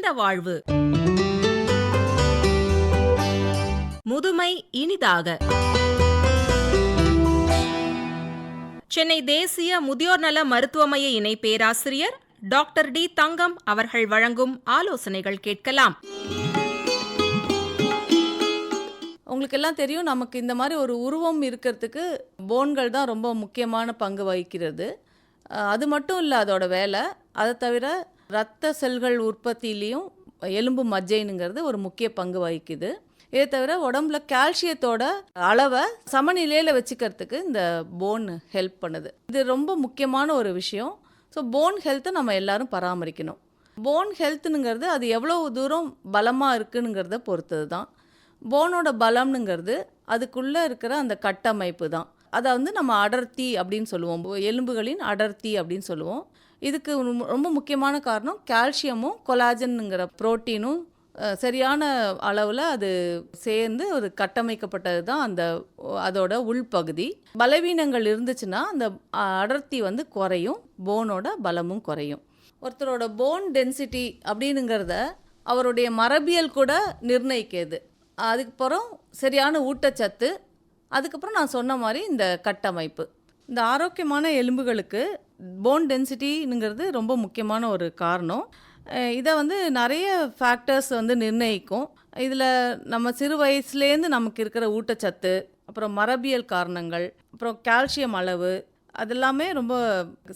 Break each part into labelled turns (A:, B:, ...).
A: நீண்ட வாழ்வு. முதுமை இனிதாக. சென்னை தேசிய முதியோர் நல மருத்துவ மைய இணை பேராசிரியர் டாக்டர் டி. தங்கம் அவர்கள் வழங்கும் ஆலோசனைகள் கேட்கலாம்.
B: உங்களுக்கு எல்லாம் தெரியும், நமக்கு இந்த மாதிரி ஒரு உருவம் இருக்கிறதுக்கு போன்கள் தான் ரொம்ப முக்கியமான பங்கு வகிக்கிறது. அது மட்டும் இல்லை அதோட வேலை. அதை தவிர இரத்த செல்கள் உற்பத்தியிலையும் எலும்பு மஜ்ஜைனுங்கிறது ஒரு முக்கிய பங்கு வகிக்குது. இதை தவிர உடம்புல கால்சியத்தோட அளவை சமநிலையில் வச்சுக்கிறதுக்கு இந்த போன் ஹெல்ப் பண்ணுது. இது ரொம்ப முக்கியமான ஒரு விஷயம். ஸோ போன் ஹெல்த்தை நம்ம எல்லாரும் பராமரிக்கணும். போன் ஹெல்த்துனுங்கிறது அது எவ்வளோ தூரம் பலமாக இருக்குனுங்கிறத பொறுத்தது தான். போனோட பலம்னுங்கிறது அதுக்குள்ளே இருக்கிற அந்த கட்டமைப்பு தான். அதை நம்ம அடர்த்தி அப்படின்னு சொல்லுவோம், எலும்புகளின் அடர்த்தி அப்படின்னு சொல்லுவோம். இதுக்கு ரொம்ப முக்கியமான காரணம் கால்சியமும் கொலாஜனுங்கிற புரோட்டீனும் சரியான அளவில் அது சேர்ந்து ஒரு கட்டமைக்கப்பட்டது தான் அதோட உள்பகுதி. பலவீனங்கள் இருந்துச்சுன்னா அந்த அடர்த்தி குறையும், போனோட பலமும் குறையும். ஒருத்தரோட போன் டென்சிட்டி அப்படின்னுங்கிறத அவருடைய மரபியல் கூட நிர்ணயிக்கிறது. அதுக்கப்புறம் சரியான ஊட்டச்சத்து, அதுக்கப்புறம் நான் சொன்ன மாதிரி இந்த கட்டமைப்பு. இந்த ஆரோக்கியமான எலும்புகளுக்கு போன் டென்சிட்டிங்கிறது ரொம்ப முக்கியமான ஒரு காரணம். இதை நிறைய ஃபேக்டர்ஸ் நிர்ணயிக்கும். இதில் நம்ம சிறு வயசுலேருந்து நமக்கு இருக்கிற ஊட்டச்சத்து, அப்புறம் மரபியல் காரணங்கள், அப்புறம் கால்சியம் அளவு, அதெல்லாமே ரொம்ப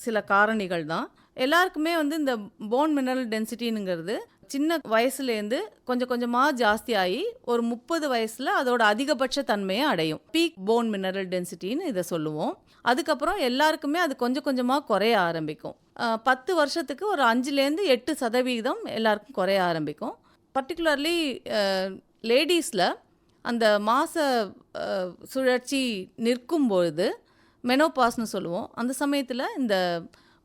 B: சில காரணிகள் தான். எல்லாருக்குமே இந்த போன் மினரல் டென்சிட்டிங்கிறது சின்ன வயசுலேருந்து கொஞ்சம் கொஞ்சமாக ஜாஸ்தியாகி ஒரு 30 வயசில் அதோட அதிகபட்ச தன்மையை அடையும். பீக் போன் மினரல் டென்சிட்டின்னு இதை சொல்லுவோம். அதுக்கப்புறம் எல்லாருக்குமே அது கொஞ்சம் கொஞ்சமாக குறைய ஆரம்பிக்கும். 10 வருஷத்துக்கு ஒரு 5-8% எல்லாருக்கும் குறைய ஆரம்பிக்கும். பர்டிகுலர்லி லேடீஸில் அந்த மாத சுழற்சி நிற்கும்பொழுது மெனோபாஸ்னு சொல்லுவோம். அந்த சமயத்தில் இந்த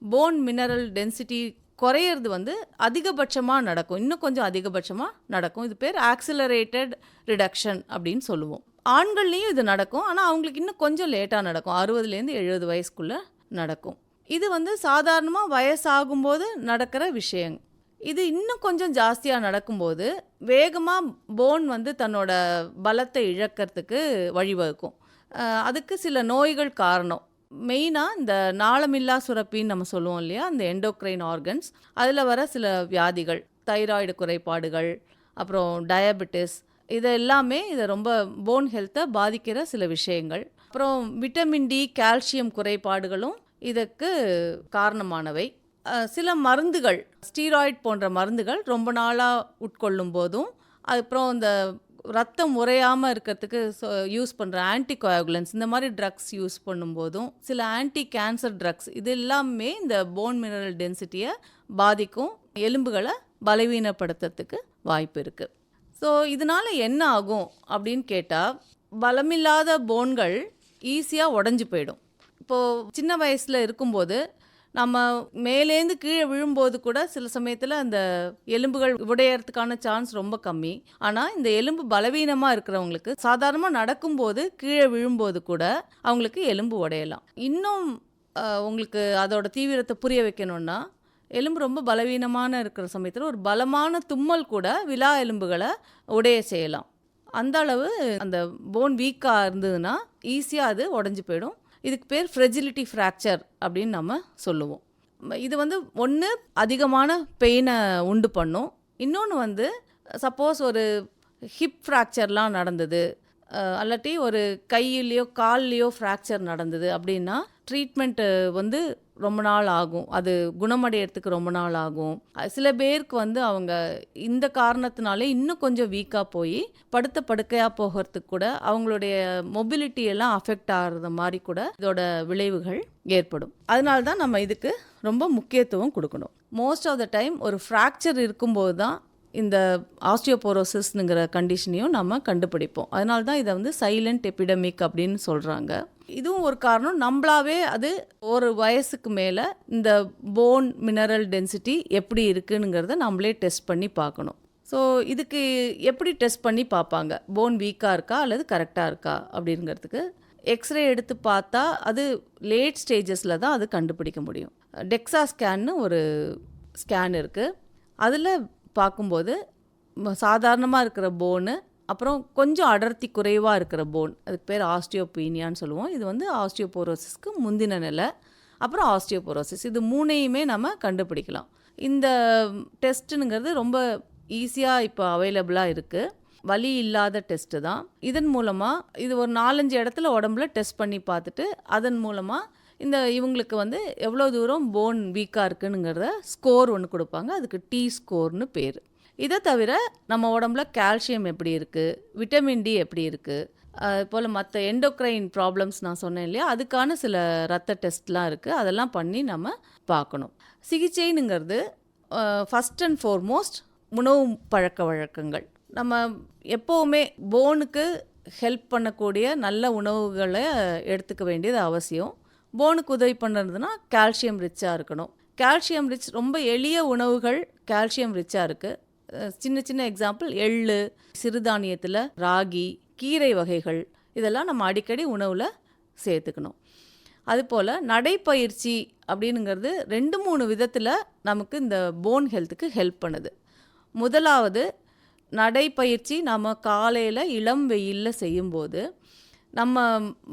B: போன் மினரல் டென்சிட்டி குறையிறது அதிகபட்சமாக நடக்கும், இன்னும் கொஞ்சம் அதிகபட்சமாக நடக்கும். இது பேர் ஆக்சிலரேட்டட் ரிடக்ஷன் அப்படின்னு சொல்லுவோம். ஆண்கள்லேயும் இது நடக்கும், ஆனால் அவங்களுக்கு இன்னும் கொஞ்சம் லேட்டாக நடக்கும், 60-70 வயசுக்குள்ளே நடக்கும். இது சாதாரணமாக வயசாகும்போது நடக்கிற விஷயம். இது இன்னும் கொஞ்சம் ஜாஸ்தியாக நடக்கும்போது வேகமாக போன் தன்னோட பலத்தை இழக்கிறதுக்கு வழிவகுக்கும். அதுக்கு சில நோய்கள் காரணம். மெயினாக இந்த நாளமில்லா சுரப்பின்னு நம்ம சொல்லுவோம் இல்லையா, அந்த எண்டோக்ரைன் ஆர்கன்ஸ், அதில் வர சில வியாதிகள், தைராய்டு குறைபாடுகள், அப்புறம் டயபெட்டிஸ், இது எல்லாமே இதை ரொம்ப போன் ஹெல்த்தை பாதிக்கிற சில விஷயங்கள். அப்புறம் விட்டமின் டி, கால்சியம் குறைபாடுகளும் இதற்கு காரணமானவை. சில மருந்துகள், ஸ்டீராய்டு போன்ற மருந்துகள் ரொம்ப நாளாக உட்கொள்ளும் போதும், அப்புறம் இந்த ரத்தம் உறையாமல் இருக்கிறதுக்கு யூஸ் பண்ணுற ஆன்டிகோயாகுலன்ஸ், இந்த மாதிரி ட்ரக்ஸ் யூஸ் பண்ணும்போதும், சில ஆன்டி கேன்சர் ட்ரக்ஸ், இது எல்லாமே இந்த போன் மினரல் டென்சிட்டியை பாதிக்கும், எலும்புகளை பலவீனப்படுத்துறதுக்கு வாய்ப்பு இருக்குது. ஸோ இதனால் என்ன ஆகும் அப்படின்னு கேட்டால், பலமில்லாத போன்கள் ஈஸியாக உடஞ்சி போயிடும். இப்போது சின்ன வயசில் இருக்கும்போது நம்ம மேலேருந்து கீழே விழும்போது கூட சில சமயத்தில் அந்த எலும்புகள் உடையறதுக்கான சான்ஸ் ரொம்ப கம்மி. ஆனால் இந்த எலும்பு பலவீனமாக இருக்கிறவங்களுக்கு சாதாரணமாக நடக்கும்போது கீழே விழும்போது கூட அவங்களுக்கு எலும்பு உடையலாம். இன்னும் உங்களுக்கு அதோட தீவிரத்தை புரிய வைக்கணும்னா, எலும்பு ரொம்ப பலவீனமான இருக்கிற சமயத்தில் ஒரு பலமான தும்மல் கூட விலா எலும்புகளை உடைய செய்யலாம். அந்த அளவு அந்த போன் வீக்காக இருந்ததுன்னா ஈஸியாக அது உடஞ்சி போயிடும். இதுக்கு பேர் ஃப்ரெஜிலிட்டி ஃப்ராக்சர் அப்படின்னு நம்ம சொல்லுவோம். இது ஒன்று அதிகமான பெயினை உண்டு பண்ணும். இன்னொன்று சப்போஸ் ஒரு ஹிப் ஃப்ராக்சர்லாம் நடந்தது, அல்லாட்டி ஒரு கையிலையோ கால்லையோ ஃப்ராக்சர் நடந்தது அப்படின்னா ட்ரீட்மெண்ட்டு ரொம்ப நாள் ஆகும், அது குணமடைகிறதுக்கு ரொம்ப நாள் ஆகும். சில பேருக்கு அவங்க இந்த காரணத்தினாலே இன்னும் கொஞ்சம் வீக்காக போய் படுத்த படுக்கையாக போகிறதுக்கு கூட அவங்களுடைய மொபிலிட்டி எல்லாம் அஃபெக்ட் ஆகிறது மாதிரி கூட இதோட விளைவுகள் ஏற்படும். அதனால தான் நம்ம இதுக்கு ரொம்ப முக்கியத்துவம் கொடுக்கணும். மோஸ்ட் ஆஃப் த டைம் ஒரு ஃப்ராக்சர் இருக்கும்போது தான் இந்த ஆஸ்டியோபோரோசிஸ்ங்கிற கண்டிஷனையும் நம்ம கண்டுபிடிப்போம். அதனால தான் இதை சைலண்ட் எபிடமிக் அப்படின்னு சொல்கிறாங்க. இதுவும் ஒரு காரணம். நம்மளாவே அது ஒரு வயசுக்கு மேலே இந்த போன் மினரல் டென்சிட்டி எப்படி இருக்குங்கிறத நம்மளே டெஸ்ட் பண்ணி பார்க்கணும். ஸோ இதுக்கு எப்படி டெஸ்ட் பண்ணி பார்ப்பாங்க, போன் வீக்காக இருக்கா அல்லது கரெக்டாக இருக்கா அப்படிங்கிறதுக்கு எக்ஸ்ரே எடுத்து பார்த்தா அது லேட் ஸ்டேஜஸில் தான் அது கண்டுபிடிக்க முடியும். டெக்ஸா ஸ்கேன்னு ஒரு ஸ்கேன் இருக்குது. அதில் பார்க்கும்போது சாதாரணமாக இருக்கிற போனு, அப்புறம் கொஞ்சம் அடர்த்தி குறைவாக இருக்கிற போன், அதுக்கு பேர் ஆஸ்டியோபீனியான்னு சொல்லுவோம். இது வந்து ஆஸ்டியோபோரோசிஸ்க்கு முந்தின நிலை, அப்புறம் ஆஸ்டியோபோரோசிஸ். இது மூணையுமே நம்ம கண்டுபிடிக்கலாம். இந்த டெஸ்ட்டுங்கிறது ரொம்ப ஈஸியாக இப்போ அவைலபிளாக இருக்குது. வலி இல்லாத டெஸ்ட்டு தான். இதன் மூலமாக இது ஒரு 4-5 இடத்துல உடம்புல டெஸ்ட் பண்ணி பார்த்துட்டு, அதன் மூலமாக இவங்களுக்கு வந்து எவ்வளோ தூரம் போன் வீக்காக இருக்குனுங்கிறத ஸ்கோர் ஒன்று கொடுப்பாங்க. அதுக்கு டி ஸ்கோர்னு பேர். இதை தவிர நம்ம உடம்புல கால்சியம் எப்படி இருக்குது, விட்டமின் டி எப்படி இருக்குது, அது போல் மற்ற எண்டோக்ரைன் ப்ராப்ளம்ஸ் நான் சொன்னேன் இல்லையா, அதுக்கான சில ரத்த டெஸ்ட்லாம் இருக்குது. அதெல்லாம் பண்ணி நம்ம பார்க்கணும். சிகிச்சைனுங்கிறது ஃபஸ்ட் அண்ட் ஃபார்மோஸ்ட் உணவு பழக்க வழக்கங்கள். நம்ம எப்போவுமே போனுக்கு ஹெல்ப் பண்ணக்கூடிய நல்ல உணவுகளை எடுத்துக்க வேண்டியது அவசியம். போனுக்கு உதவி பண்ணுறதுனா கால்சியம் ரிச்சாக இருக்கணும். கால்சியம் ரிச் ரொம்ப எளிய உணவுகள் கால்சியம் ரிச்சாக இருக்குது. சின்ன சின்ன எக்ஸாம்பிள் எள்ளு, சிறுதானியத்தில் ராகி, கீரை வகைகள், இதெல்லாம் நம்ம அடிக்கடி உணவில் சேர்த்துக்கணும். அதுபோல் நடைப்பயிற்சி அப்படிங்கிறது 2-3 விதத்தில் நமக்கு இந்த போன் ஹெல்த்துக்கு ஹெல்ப் பண்ணுது. முதலாவது நடைப்பயிற்சி நம்ம காலையில் இளம் வெயிலில் செய்யும்போது நம்ம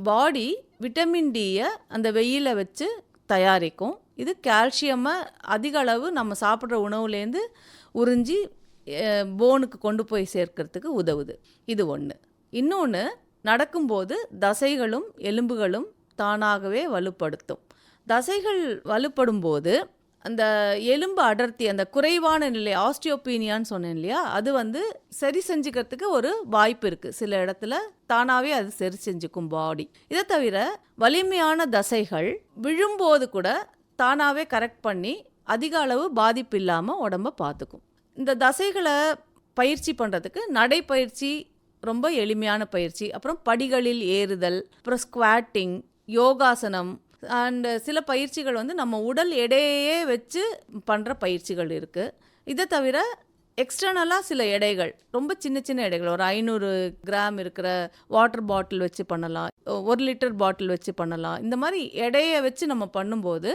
B: பாடி விட்டமின் டியை அந்த வெயிலை வச்சு தயாரிக்கும். இது கால்சியமை அதிக அளவு நம்ம சாப்பிட்ற உணவுலேருந்து உறிஞ்சி போனுக்கு கொண்டு போய் சேர்க்கறதுக்கு உதவுது. இது ஒன்று. இன்னொன்று, நடக்கும்போது தசைகளும் எலும்புகளும் தானாகவே வலுப்படுத்தும். தசைகள் வலுப்படும் போது அந்த எலும்பு அடர்த்தி, அந்த குறைவான நிலை, ஆஸ்டியோபீனியான்னு சொன்னேன் இல்லையா, அது வந்து சரி செஞ்சுக்கிறதுக்கு ஒரு வாய்ப்பு இருக்குது. சில இடத்துல தானாகவே அது சரி செஞ்சுக்கும் பாடி. இதை தவிர வலிமையான தசைகள் விழும்போது கூட தானாகவே கரெக்ட் பண்ணி அதிக அளவு பாதிப்பு இல்லாமல் உடம்ப பார்த்துக்கும். இந்த தசைகளை பயிற்சி பண்ணுறதுக்கு நடைப்பயிற்சி ரொம்ப எளிமையான பயிற்சி. அப்புறம் படிகளில் ஏறுதல், அப்புறம் ஸ்குவாட்டிங், யோகாசனம் அண்ட் சில பயிற்சிகள் வந்து நம்ம உடல் எடையே வச்சு பண்ணுற பயிற்சிகள் இருக்குது. இதை தவிர எக்ஸ்டர்னலாக சில எடைகள், ரொம்ப சின்ன சின்ன எடைகள், ஒரு 500 கிராம் இருக்கிற வாட்டர் பாட்டில் வச்சு பண்ணலாம், 1 லிட்டர் பாட்டில் வச்சு பண்ணலாம். இந்த மாதிரி எடையை வச்சு நம்ம பண்ணும்போது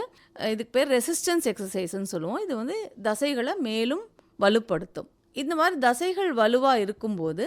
B: இதுக்கு பேர் ரெசிஸ்டன்ஸ் எக்ஸசைஸ்ன்னு சொல்லுவோம். இது வந்து தசைகளை மேலும் வலுப்படுத்தும். இந்த மாதிரி தசைகள் வலுவாக இருக்கும்போது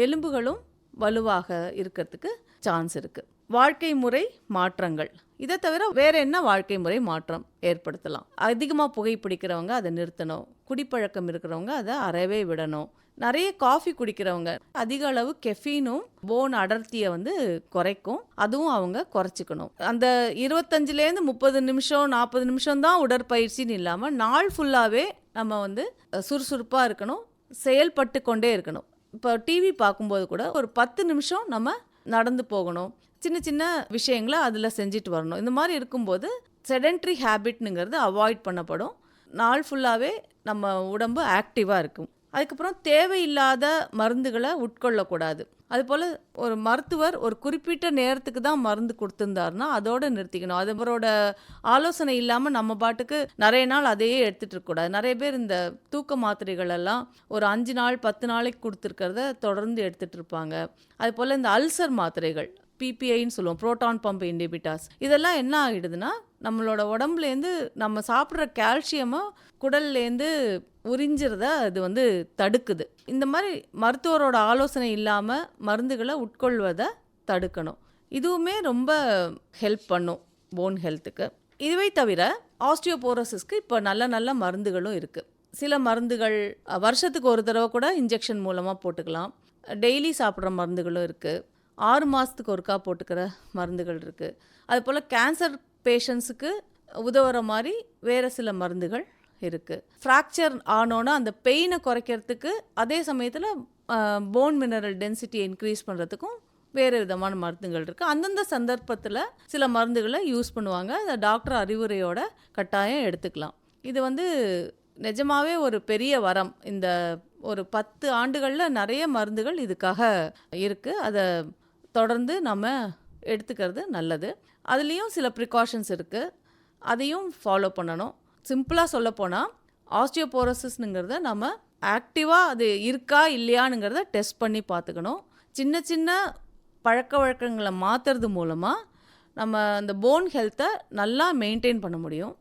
B: எலும்புகளும் வலுவாக இருக்கிறதுக்கு சான்ஸ் இருக்குது. வாழ்க்கை முறை மாற்றங்கள், இதை தவிர வேறு என்ன வாழ்க்கை முறை மாற்றம் ஏற்படுத்தலாம்? அதிகமாக புகைப்பிடிக்கிறவங்க அதை நிறுத்தணும். குடிப்பழக்கம் இருக்கிறவங்க அதை அறவே விடணும். நிறைய காஃபி குடிக்கிறவங்க அதிக அளவு கெஃபீனும் போன் அடர்த்தியை வந்து குறைக்கும், அதுவும் அவங்க குறைச்சிக்கணும். அந்த 25லேருந்து 30 நிமிஷம் 40 நிமிஷம் தான் உடற்பயிற்சின்னு இல்லாமல் நாள் ஃபுல்லாகவே நம்ம வந்து சுறுசுறுப்பாக இருக்கணும், செயல்பட்டு கொண்டே இருக்கணும். இப்போ டிவி பார்க்கும்போது கூட ஒரு 10 நிமிஷம் நம்ம நடந்து போகணும், சின்ன சின்ன விஷயங்களை அதில் செஞ்சுட்டு வரணும். இந்த மாதிரி இருக்கும்போது செடென்ட்ரி ஹேபிட்னுங்கிறது அவாய்ட் பண்ணப்படும். நாள் ஃபுல்லாகவே நம்ம உடம்பு ஆக்டிவாக இருக்கும். அதுக்கப்புறம் தேவையில்லாத மருந்துகளை உட்கொள்ளக்கூடாது. அதுபோல் ஒரு மருத்துவர் ஒரு குறிப்பிட்ட நேரத்துக்கு தான் மருந்து கொடுத்துருந்தாருன்னா அதோடு நிறுத்திக்கணும். அது அவரோட ஆலோசனை இல்லாமல் நம்ம பாட்டுக்கு நிறைய நாள் அதையே எடுத்துகிட்டு இருக்கக்கூடாது. நிறைய பேர் இந்த தூக்க மாத்திரைகள் எல்லாம் ஒரு 5 நாள் 10 நாளைக்கு கொடுத்துருக்கிறத தொடர்ந்து எடுத்துகிட்டு இருப்பாங்க. அதுபோல் இந்த அல்சர் மாத்திரைகள், பிபிஐன்னு சொல்லுவோம், புரோட்டான் பம்ப் இன்ஹிபிட்டர்ஸ், இதெல்லாம் என்ன ஆகிடுதுன்னா நம்மளோட உடம்புலேருந்து நம்ம சாப்பிட்ற கால்சியமை குடல்லேருந்து உறிஞ்சிறத அது வந்து தடுக்குது. இந்த மாதிரி மருத்துவரோட ஆலோசனை இல்லாமல் மருந்துகளை உட்கொள்வதை தடுக்கணும். இதுவுமே ரொம்ப ஹெல்ப் பண்ணும் போன் ஹெல்த்துக்கு. இதுவே தவிர ஆஸ்டியோபோரோசிஸ்க்கு இப்போ நல்ல நல்ல மருந்துகளும் இருக்குது. சில மருந்துகள் வருஷத்துக்கு ஒரு தடவை கூட இன்ஜெக்ஷன் மூலமாக போட்டுக்கலாம். டெய்லி சாப்பிட்ற மருந்துகளும் இருக்குது. 6 மாதத்துக்கு ஒருக்கா போட்டுக்கிற மருந்துகள் இருக்குது. அதுபோல் கேன்சர் பேஷண்ட்ஸுக்கு உதவுற மாதிரி வேறு சில மருந்துகள் இருக்குது. ஃப்ராக்சர் ஆனோன்னா அந்த பெயினை குறைக்கிறதுக்கு, அதே சமயத்தில் போன் மினரல் டென்சிட்டியை இன்க்ரீஸ் பண்ணுறதுக்கும் வேறு விதமான மருந்துகள் இருக்குது. அந்தந்த சந்தர்ப்பத்தில் சில மருந்துகளை யூஸ் பண்ணுவாங்க. அதை டாக்டர் அறிவுரையோட கட்டாயம் எடுத்துக்கலாம். இது வந்து நிஜமாவே ஒரு பெரிய வரம். இந்த ஒரு 10 ஆண்டுகளில் நிறைய மருந்துகள் இதுக்காக இருக்குது. அதை தொடர்ந்து நம்ம எடுத்துக்கிறது நல்லது. அதுலேயும் சில ப்ரிகாஷன்ஸ் இருக்குது, அதையும் ஃபாலோ பண்ணணும். சிம்பிளாக சொல்லப்போனால் ஆஸ்டியோபோரோசிஸ்ங்கிறத நம்ம ஆக்டிவாக அது இருக்கா இல்லையானுங்கிறத டெஸ்ட் பண்ணி பார்த்துக்கணும். சின்ன சின்ன பழக்க வழக்கங்களை மாற்றுறது மூலமாக நம்ம அந்த போன் ஹெல்த்தை நல்லா மெயின்டைன் பண்ண முடியும்.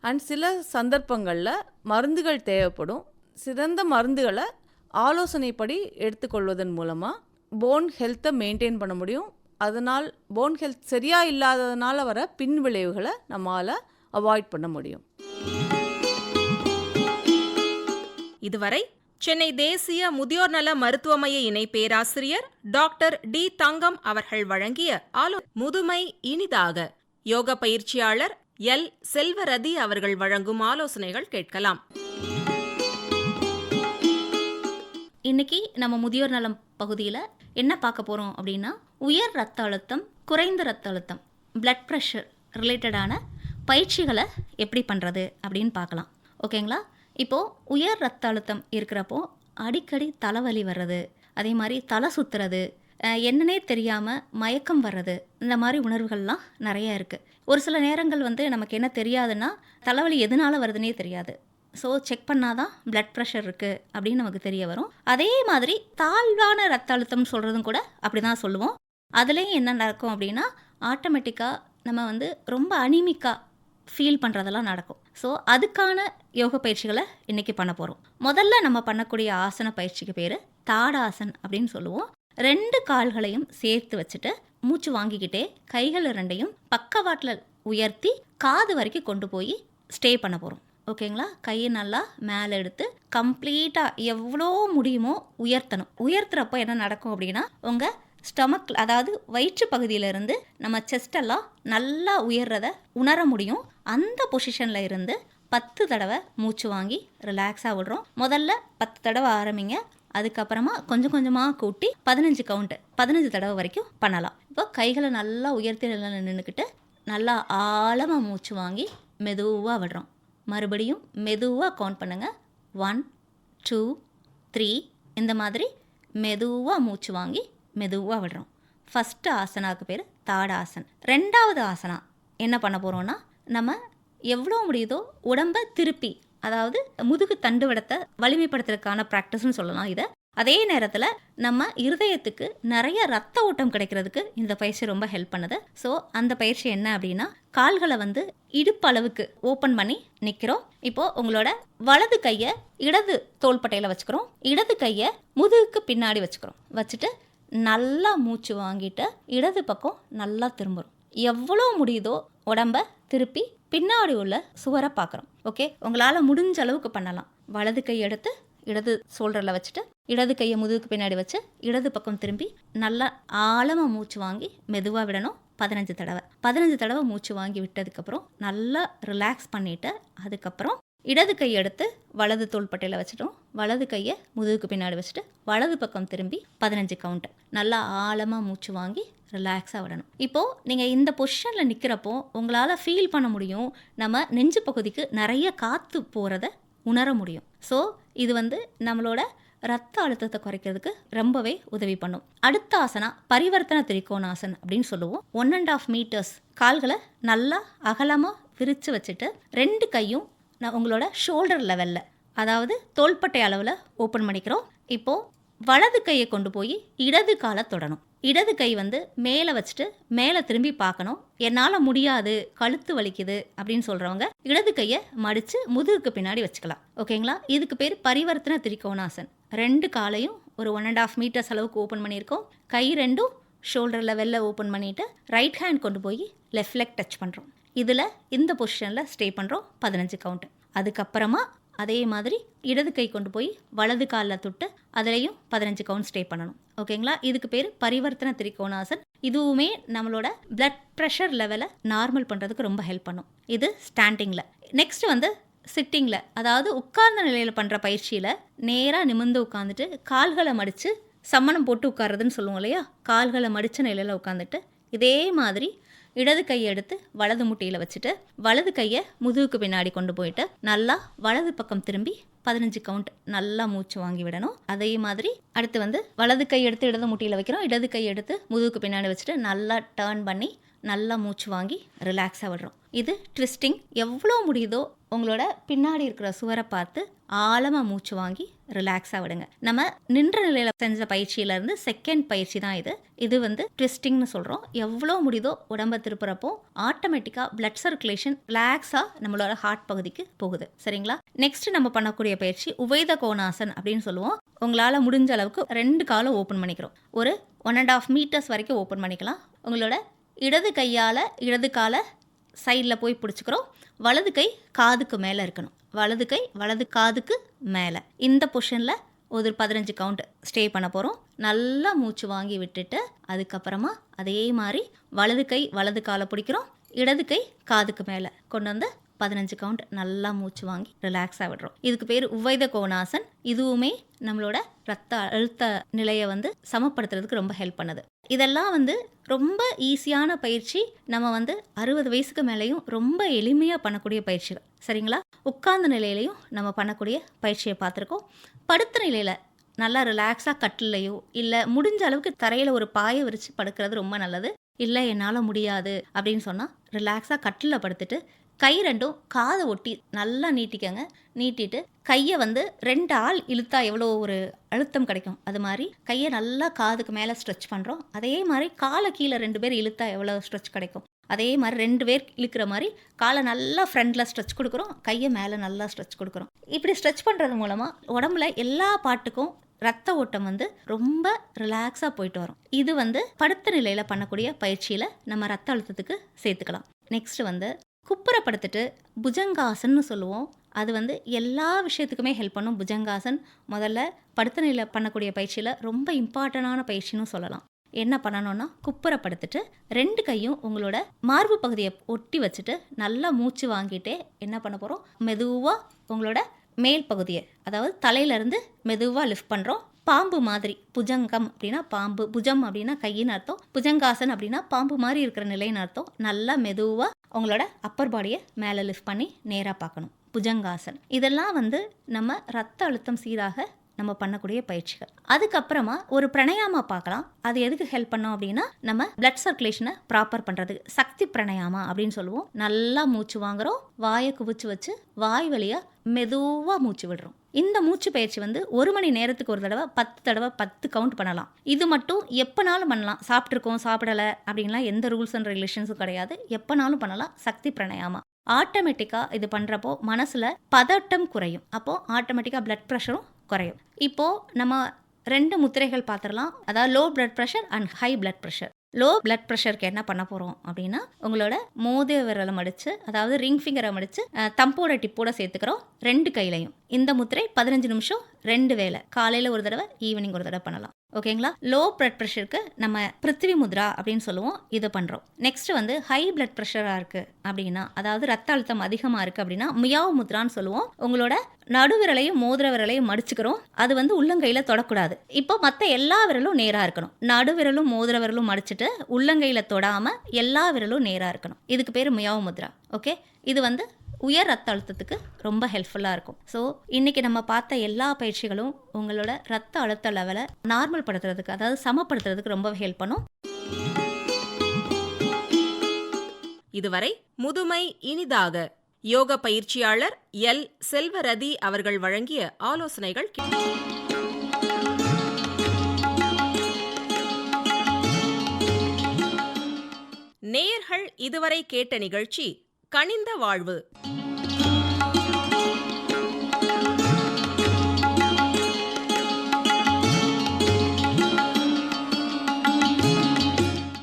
B: அண்ட் சில சந்தர்ப்பங்களில் மருந்துகள் தேவைப்படும். சிறந்த மருந்துகளை ஆலோசனைப்படி எடுத்துக்கொள்வதன் மூலமாக போன் ஹெல்த்தை மெயின்டைன் பண்ண முடியும். அதனால் போன் ஹெல்த் சரியாக இல்லாததுனால வர பின் விளைவுகளை நம்மால் அவாய்ட் பண்ண முடியும்.
A: இதுவரை சென்னை தேசிய முதியோர் நல மருத்துவ மைய இணை பேராசிரியர் டாக்டர் டி தங்கம் அவர்கள் வழங்கிய முதுமை இனிதாக யோக பயிற்சியாளர் எல் செல்வரதி அவர்கள் வழங்கும் ஆலோசனைகள் கேட்கலாம்.
C: இன்னைக்கு நம்ம முதியோர் நலம் பகுதியில் என்ன பார்க்க போகிறோம் அப்படின்னா, உயர் ரத்த அழுத்தம், குறைந்த ரத்த அழுத்தம், பிளட் ப்ரெஷர் ரிலேட்டடான பயிற்சிகளை எப்படி பண்ணுறது அப்படின்னு பார்க்கலாம். ஓகேங்களா? இப்போது உயர் ரத்த அழுத்தம் இருக்கிறப்போ அடிக்கடி தலைவலி வர்றது, அதே மாதிரி தலை சுற்றுறது, என்னன்னே தெரியாமல் மயக்கம் வர்றது, இந்த மாதிரி உணர்வுகள்லாம் நிறையா இருக்குது. ஒரு சில நேரங்கள் நமக்கு என்ன தெரியாதுன்னா, தலைவலி எதனால் வருதுன்னே தெரியாது. ஸோ செக் பண்ணாதான் பிளட் ப்ரெஷர் இருக்குது அப்படின்னு நமக்கு தெரிய வரும். அதே மாதிரி தாழ்வான ரத்த அழுத்தம்னு சொல்கிறதும் கூட அப்படி தான் சொல்லுவோம். அதுலேயும் என்ன நடக்கும் அப்படின்னா, ஆட்டோமேட்டிக்காக நம்ம ரொம்ப அனிமிக்காக ஃபீல் பண்ணுறதெல்லாம் நடக்கும். ஸோ அதுக்கான யோக பயிற்சிகளை இன்றைக்கி பண்ண போகிறோம். முதல்ல நம்ம பண்ணக்கூடிய ஆசன பயிற்சிக்கு பேர் தாடாசன் அப்படின்னு சொல்லுவோம். 2 கால்களையும் சேர்த்து வச்சுட்டு மூச்சு வாங்கிக்கிட்டே கைகள் 2ஐயும் பக்கவாட்டில் உயர்த்தி காது வரைக்கும் கொண்டு போய் ஸ்டே பண்ண போகிறோம். ஓகேங்களா? கையை நல்லா மேலே எடுத்து கம்ப்ளீட்டாக எவ்வளோ முடியுமோ உயர்த்தணும். உயர்த்துறப்போ என்ன நடக்கும் அப்படின்னா, உங்கள் ஸ்டமக், அதாவது வயிற்று பகுதியிலேருந்து நம்ம செஸ்டெல்லாம் நல்லா உயர்றதை உணர முடியும். அந்த பொசிஷனில் இருந்து 10 தடவை மூச்சு வாங்கி ரிலாக்ஸாக விடுறோம். முதல்ல 10 தடவை ஆரம்பிங்க. அதுக்கப்புறமா கொஞ்சம் கொஞ்சமாக கூட்டி 15 கவுண்ட்டு 15 தடவை வரைக்கும் பண்ணலாம். இப்போ கைகளை நல்லா உயர்த்தி நின்றுக்கிட்டு நல்லா ஆழமாக மூச்சு வாங்கி மெதுவாக விடுறோம். மறுபடியும் மெதுவாக கவுண்ட் பண்ணுங்கள். 1 2 3 இந்த மாதிரி மெதுவாக மூச்சு வாங்கி மெதுவாக விடுறோம். ஃபஸ்ட்டு ஆசனாவுக்கு பேர் தாடாசன். 2வது ஆசனா என்ன பண்ண போகிறோன்னா, நம்ம எவ்வளோ முடியுதோ உடம்பை திருப்பி, அதாவது முதுகு தண்டுவடத்தை வலிமைப்படுத்துறதுக்கான ப்ராக்டிஸ்ன்னு சொல்லலாம் இதை. அதே நேரத்தில் நம்ம இருதயத்துக்கு நிறைய ரத்த ஓட்டம் கிடைக்கிறதுக்கு இந்த பயிற்சி ரொம்ப ஹெல்ப் பண்ணுது. ஸோ அந்த பயிற்சி என்ன அப்படின்னா, கால்களை இடுப்பளவுக்கு ஓப்பன் பண்ணி நிற்கிறோம். இப்போது உங்களோட வலது கையை இடது தோள்பட்டையில் வச்சுக்கிறோம், இடது கையை முதுகுக்கு பின்னாடி வச்சுட்டு நல்லா மூச்சு வாங்கிட்டு இடது பக்கம் நல்லா திரும்புகிறோம். எவ்வளோ முடியுதோ உடம்பை திருப்பி பின்னாடி உள்ள சுவரை பார்க்குறோம். ஓகே, உங்களால் முடிஞ்ச அளவுக்கு பண்ணலாம். வலது கை எடுத்து இடது ஷோல்டரில் வச்சுட்டு இடது கையை முதுகுக்கு பின்னாடி வச்சு இடது பக்கம் திரும்பி நல்லா ஆழமாக மூச்சு வாங்கி மெதுவாக விடணும். 15 தடவை மூச்சு வாங்கி விட்டதுக்கப்புறம் நல்லா ரிலாக்ஸ் பண்ணிவிட்டு அதுக்கப்புறம் இடது கை எடுத்து வலது தோள்பட்டையில் வச்சுட்டோம், வலது கையை முதுகுக்கு பின்னாடி வச்சுட்டு வலது பக்கம் திரும்பி 15 கவுண்ட்டு நல்லா ஆழமாக மூச்சு வாங்கி ரிலாக்ஸாக விடணும். இப்போது நீங்கள் இந்த பொசிஷனில் நிற்கிறப்போ உங்களால் ஃபீல் பண்ண முடியும், நம்ம நெஞ்சு பகுதிக்கு நிறைய காற்று போகிறத உணர முடியும். ஸோ இது நம்மளோட ரத்த அழுத்தத்தை குறைக்கிறதுக்கு ரொம்பவே உதவி பண்ணும். அடுத்த ஆசனா பரிவர்த்தன திரிகோணாசன் அப்படின்னு சொல்லுவோம். 1.5 மீட்டர்ஸ் கால்களை நல்லா அகலமாக விரித்து வச்சுட்டு 2 கையும் உங்களோட ஷோல்டர் லெவலில், அதாவது தோள்பட்டை அளவில் ஓப்பன் பண்ணிக்கிறோம். இப்போது வலது கையை கொண்டு போய் இடது காலை தொடணும். இடது கை மேலே வச்சுட்டு மேலே திரும்பி பார்க்கணும். என்னால் முடியாது, கழுத்து வலிக்குது அப்படின்னு சொல்கிறவங்க இடது கையை மடித்து முதுகுக்கு பின்னாடி வச்சுக்கலாம். ஓகேங்களா? இதுக்கு பேர் பரிவர்த்தன திரிகோணாசன். 2 காலையும் ஒரு 1.5 மீட்டர்ஸ் அளவுக்கு ஓப்பன் பண்ணியிருக்கோம். கை 2ம் ஷோல்டர் லெவலில் ஓப்பன் பண்ணிவிட்டு ரைட் ஹேண்ட் கொண்டு போய் லெஃப்ட் லெக் டச் பண்ணுறோம். இதில் இந்த பொசிஷனில் ஸ்டே பண்ணுறோம் 15 கவுண்ட்டு. அதுக்கப்புறமா அதே மாதிரி இடது கை கொண்டு போய் வலது காலில் தொட்டு அதுலேயும் 15 கவுண்ட் ஸ்டே பண்ணணும். ஓகேங்களா? இதுக்கு பேர் பரிவர்த்தன திரிகோணாசன். இதுவுமே நம்மளோட பிளட் ப்ரெஷர் லெவலை நார்மல் பண்ணுறதுக்கு ரொம்ப ஹெல்ப் பண்ணும். இது ஸ்டாண்டிங்கில். நெக்ஸ்ட் சிட்டிங்கில், அதாவது உட்கார்ந்த நிலையில் பண்ணுற பயிற்சியில் நேராக நிமிர்ந்து உட்காந்துட்டு கால்களை மடித்து சம்மணம் போட்டு உட்கார்றதுன்னு சொல்லுவோம் இல்லையா? கால்களை மடித்த நிலையில் உட்காந்துட்டு இதே மாதிரி இடது கையை எடுத்து வலது முட்டியில் வச்சுட்டு வலது கையை முதுகுக்கு பின்னாடி கொண்டு போயிட்டு நல்லா வலது பக்கம் திரும்பி 15 கவுண்ட் நல்லா மூச்சு வாங்கி விடணும். அதே மாதிரி அடுத்து வலது கை எடுத்து இடது முட்டியில் வைக்கிறோம், இடது கை எடுத்து முதுகுக்கு பின்னாடி வச்சுட்டு நல்லா டர்ன் பண்ணி நல்லா மூச்சு வாங்கி ரிலாக்ஸாக விடுறோம். இது ட்விஸ்டிங். எவ்வளோ முடியுதோ உங்களோட பின்னாடி இருக்கிற சுவரை பார்த்து ஆழமாக மூச்சு வாங்கி ரிலாக்ஸாக விடுங்க. நம்ம நின்ற நிலையில் செஞ்ச பயிற்சியிலேருந்து செகண்ட் பயிற்சி தான் இது. இது வந்து ட்விஸ்டிங்னு சொல்கிறோம். எவ்வளோ முடியுதோ உடம்பை திருப்புறப்போ ஆட்டோமேட்டிக்காக பிளட் சர்க்குலேஷன் ரிலாக்ஸாக நம்மளோட ஹார்ட் பகுதிக்கு போகுது. சரிங்களா? நெக்ஸ்ட் நம்ம பண்ணக்கூடிய பயிற்சி உவைத கோணாசன் அப்படின்னு சொல்லுவோம். உங்களால் முடிஞ்ச அளவுக்கு 2 காலை ஓப்பன் பண்ணிக்கிறோம். ஒரு 1.5 மீட்டர்ஸ் வரைக்கும் ஓப்பன் பண்ணிக்கலாம். உங்களோட இடது கையால் இடது காலை சைடில் போய் பிடிச்சிக்கிறோம். வலது கை காதுக்கு மேலே இருக்கணும். வலது கை வலது காதுக்கு மேலே. இந்த பொசிஷனில் ஒரு 15 கவுண்ட் ஸ்டே பண்ண போகிறோம். நல்லா மூச்சு வாங்கி விட்டுட்டு அதுக்கப்புறமா அதே மாதிரி வலது கை வலது காலை பிடிக்கிறோம். இடது கை காதுக்கு மேலே கொண்டு வந்து 15 கவுண்ட் நல்லா மூச்சு வாங்கி ரிலாக்ஸாக விடுறோம். இதுக்கு பேர் உவைத கோணாசன். இதுவுமே நம்மளோட ரத்த அழுத்த நிலையை வந்து சமப்படுத்துறதுக்கு ரொம்ப ஹெல்ப் பண்ணுது. இதெல்லாம் வந்து ரொம்ப ஈஸியான பயிற்சி. நம்ம வந்து 60 வயசுக்கு மேலேயும் ரொம்ப எளிமையாக பண்ணக்கூடிய பயிற்சிகள். சரிங்களா? உட்கார்ந்த நிலையிலையும் நம்ம பண்ணக்கூடிய பயிற்சியை பார்த்துருக்கோம். படுத்த நிலையில் நல்லா ரிலாக்ஸாக கட்டிலையோ இல்லை முடிஞ்ச அளவுக்கு தரையில் ஒரு பாயை விரித்து படுக்கிறது ரொம்ப நல்லது. இல்லை என்னால் முடியாது அப்படின்னு சொன்னால் ரிலாக்ஸாக கட்டிலில் படுத்துட்டு கை 2ம் காதை ஒட்டி நல்லா நீட்டிக்கங்க. நீட்டிட்டு கையை வந்து 2 ஆள் இழுத்தா எவ்வளோ ஒரு அழுத்தம் கிடைக்கும், அது மாதிரி கையை நல்லா காதுக்கு மேலே ஸ்ட்ரெச் பண்ணுறோம். அதே மாதிரி காலை கீழே 2 பேர் இழுத்தா எவ்வளோ ஸ்ட்ரெச் கிடைக்கும், அதே மாதிரி 2 பேர் இழுக்கிற மாதிரி காலை நல்லா ஃப்ரண்டில் ஸ்ட்ரெச் கொடுக்குறோம். கையை மேலே நல்லா ஸ்ட்ரெச் கொடுக்குறோம். இப்படி ஸ்ட்ரெச் பண்ணுறது மூலமாக உடம்புல எல்லா பாட்டுக்கும் ரத்த ஓட்டம் வந்து ரொம்ப ரிலாக்ஸாக போயிட்டு வரும். இது வந்து படுத்த நிலையில் பண்ணக்கூடிய பயிற்சியில் நம்ம ரத்த அழுத்தத்துக்கு சேர்த்துக்கலாம். நெக்ஸ்ட் வந்து குப்புறப்படுத்திட்டு புஜங்காசன்னு சொல்லுவோம். அது வந்து எல்லா விஷயத்துக்குமே ஹெல்ப் பண்ணும். புஜங்காசன் முதல்ல படுத்த நிலையில் பண்ணக்கூடிய பயிற்சியில் ரொம்ப இம்பார்ட்டண்டான பயிற்சின்னு சொல்லலாம். என்ன பண்ணணும்னா குப்புறப்படுத்திட்டு 2 கையும் உங்களோட மார்பு பகுதியை ஒட்டி வச்சுட்டு நல்லா மூச்சு வாங்கிட்டே என்ன பண்ண போகிறோம், மெதுவாக உங்களோட மேல் பகுதியை அதாவது தலையிலேருந்து மெதுவாக லிஃப்ட் பண்ணுறோம். பாம்பு மாதிரி. புஜங்கம் அப்படின்னா பாம்பு, புஜம் அப்படின்னா கையின்னு அர்த்தம், புஜங்காசன் அப்படின்னா பாம்பு மாதிரி இருக்கிற நிலைன்னு அர்த்தம். நல்லா மெதுவாக உங்களோட அப்பர் பாடியை மேலே லிஃப்ட் பண்ணி நேராக பார்க்கணும். புஜங்காசன். இதெல்லாம் வந்து நம்ம ரத்த அழுத்தம் சீராக நம்ம பண்ணக்கூடிய பயிற்சிகள். அதுக்கப்புறமா ஒரு பிரணயாமா பார்க்கலாம். அது எதுக்கு ஹெல்ப் பண்ணோம் அப்படின்னா நம்ம பிளட் சர்க்குலேஷனை ப்ராப்பர் பண்ணுறதுக்கு சக்தி பிரணயாமா அப்படின்னு சொல்லுவோம். நல்லா மூச்சு வாங்குறோம், வாயை குவிச்சு வச்சு வாய் வழியாக மெதுவாக மூச்சு விடுறோம். இந்த மூச்சு பயிற்சி வந்து 1 மணி நேரத்துக்கு ஒரு தடவை 10 தடவை 10 கவுண்ட் பண்ணலாம். இது மட்டும் எப்போனாலும் பண்ணலாம். சாப்பிட்ருக்கோம் சாப்பிடலை அப்படின்லாம் எந்த ரூல்ஸ் அண்ட் ரெகுலேஷன்ஸும் கிடையாது. எப்போனாலும் பண்ணலாம். சக்தி பிரணயாமா ஆட்டோமேட்டிக்காக இது பண்ணுறப்போ மனசில் பதட்டம் குறையும். அப்போது ஆட்டோமேட்டிக்காக பிளட் ப்ரெஷரும் குறையும். இப்போது நம்ம 2 முத்திரைகள் பார்த்துடலாம். அதாவது low blood pressure and high blood pressure. Low blood ப்ரெஷருக்கு என்ன பண்ண போகிறோம் அப்படின்னா உங்களோட மோதிர விரலை மடித்து அதாவது ரிங் ஃபிங்கரை மடித்து தம்போட டிப்போட சேர்த்துக்கிறோம் 2 கையிலையும். இந்த முத்திரை 15 நிமிஷம் 2 வேளை, காலையில் ஒரு தடவை ஈவினிங் ஒரு தடவை பண்ணலாம். ஓகேங்களா? லோ பிளட் ப்ரெஷருக்கு நம்ம பிருத்திவி முத்ரா அப்படின்னு சொல்லுவோம். இதை பண்ணுறோம். நெக்ஸ்ட் வந்து ஹை பிளட் ப்ரெஷராக இருக்குது அப்படின்னா அதாவது ரத்த அழுத்தம் அதிகமாக இருக்குது அப்படின்னா மியாவ் முத்ரான்னு சொல்லுவோம். உங்களோட நடுவிரலையும் மோதிர விரலையும் மடிச்சுக்கிறோம். அது வந்து உள்ளங்கையில் தொடக்கூடாது. இப்போ மற்ற எல்லா விரலும் நேராக இருக்கணும். நடுவிரலும் மோதிர விரலும் மடிச்சுட்டு உள்ளங்கையில் தொடாமல் எல்லா விரலும் நேராக இருக்கணும். இதுக்கு பேர் மியாவ் முத்ரா. ஓகே, இது வந்து உயர் ரத்த அழுத்தத்துக்கு ரொம்ப ஹெல்ப்ஃபுல்லாக இருக்கும். ஸோ இன்றைக்கி நம்ம பார்த்த எல்லா பயிற்சிகளும் உங்களோட ரத்த அழுத்த லெவலை நார்மல் படுத்துறதுக்கு அதாவது சமப்படுத்துறதுக்கு ரொம்ப ஹெல்ப் பண்ணும்.
A: இதுவரை முதுமை இனிதாக யோக பயிற்சியாளர் எல் செல்வரதி அவர்கள் வழங்கிய ஆலோசனைகள். நேயர்கள் இதுவரை கேட்ட நிகழ்ச்சி கனிந்த வாழ்வு.